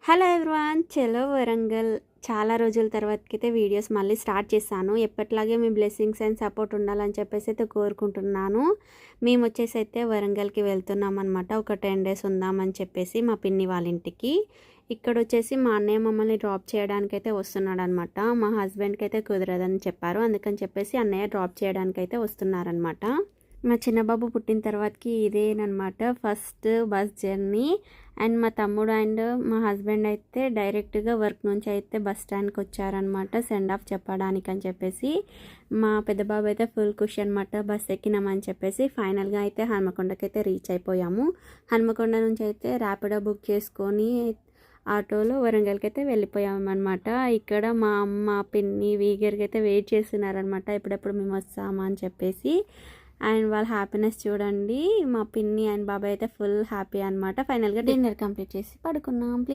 Hello everyone, చలో వరంగల్. చాలా రోజుల తర్వాతకైతే వీడియోస్ మళ్ళీ స్టార్ట్ చేశాను. ఎప్పటిలాగే మీ బ్లెస్సింగ్స్ అండ్ సపోర్ట్ ఉండాలని చెప్పేసి అయితే కోరుకుంటున్నాను. మేము వచ్చేసి అయితే వరంగల్కి వెళ్తున్నాం అనమాట. ఒక 10 డేస్ ఉందామని చెప్పేసి మా పిన్ని వాళ్ళ ఇంటికి. ఇక్కడ వచ్చేసి మా అన్నయ్య మమ్మల్ని డ్రాప్ చేయడానికి అయితే వస్తున్నాడు అనమాట. మా హస్బెండ్కి అయితే కుదరదని చెప్పారు, అందుకని చెప్పేసి అన్నయ్య డ్రాప్ చేయడానికి అయితే వస్తున్నారనమాట. మా చిన్నబాబు పుట్టిన తర్వాతకి ఇదేనమాట ఫస్ట్ బస్ జర్నీ. అండ్ మా తమ్ముడు అండ్ మా హస్బెండ్ అయితే డైరెక్ట్గా వర్క్ నుంచి అయితే బస్ స్టాండ్కి వచ్చారనమాట సెండ్ ఆఫ్ చెప్పడానికి అని చెప్పేసి. మా పెద్ద బాబు అయితే ఫుల్ ఖుషి అనమాట, బస్ ఎక్కినామని చెప్పేసి. ఫైనల్గా అయితే హన్మకొండకి అయితే రీచ్ అయిపోయాము. హన్మకొండ నుంచి అయితే ర్యాపిడో బుక్ చేసుకొని ఆటోలో వరంగల్కి అయితే వెళ్ళిపోయామన్నమాట. ఇక్కడ మా అమ్మ పిన్ని వీగర్కి అయితే వెయిట్ చేస్తున్నారనమాట, ఎప్పుడెప్పుడు మేము వస్తామా అని చెప్పేసి. అండ్ వాళ్ళ హ్యాపీనెస్ చూడండి. మా పిన్ని అండ్ బాబాయ్ అయితే ఫుల్ హ్యాపీ అనమాట. ఫైనల్గా డిన్నర్ కంప్లీట్ చేసి పడుకున్నాం.